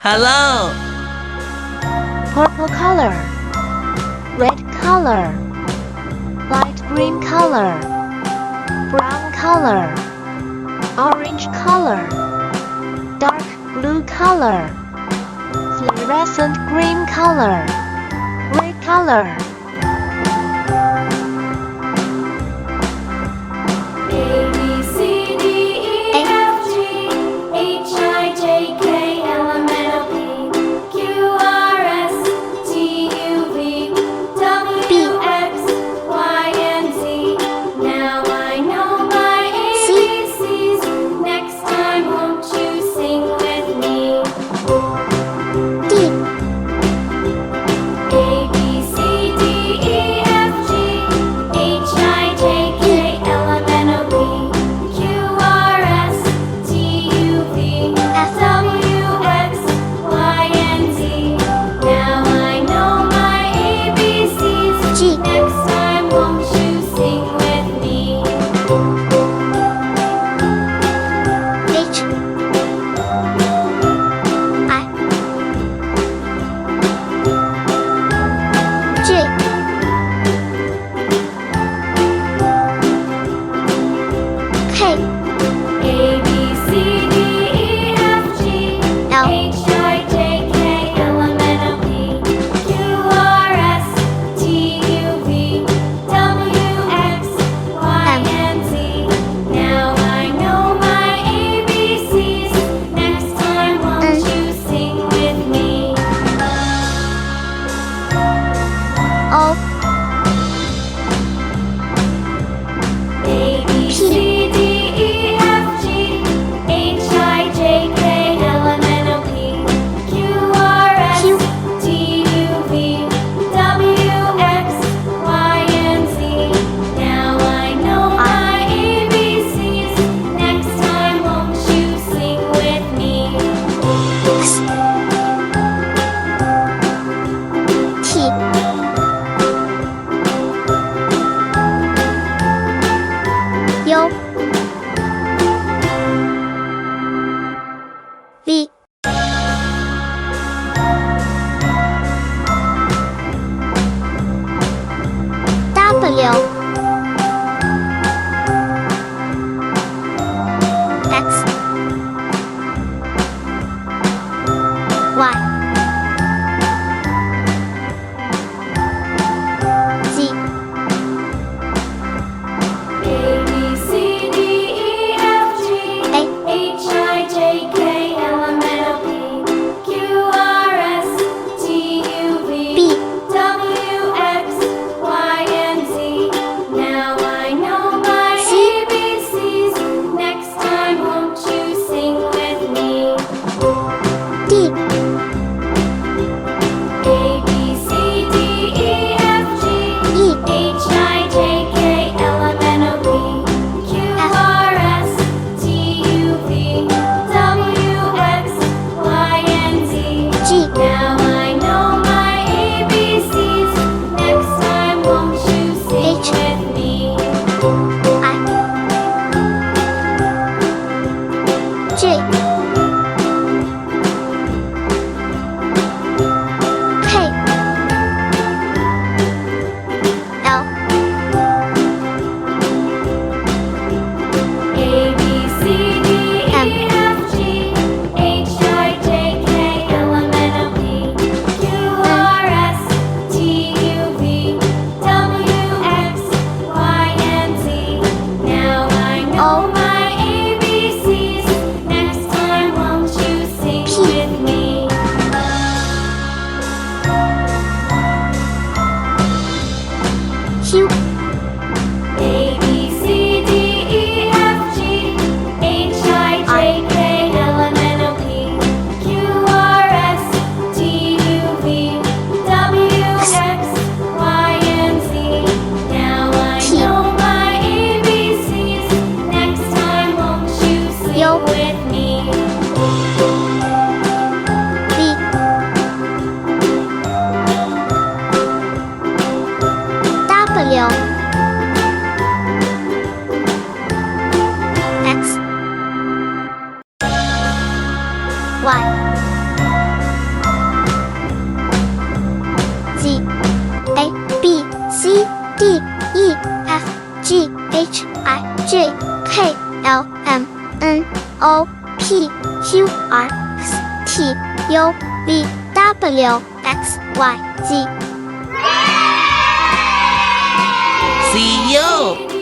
Hello. Purple color, red color, light green color, brown color, orange color, dark blue color, fluorescent green color, red color. V W X Y Z A B C D E F G H I J K L M N O P Q R S T U V B W X Y and Z. Now I know my C ABCs. Next time, won't you sing with me? D A B C D E F G E H I J K L M N O P Q R S T U V W X Y and Z. G Now I know my ABCs. Next time, won't you sing H with me? I J K L A B C D E F G H I J K L M N O P L M N O P Q R S T U V W X Y Z. See you!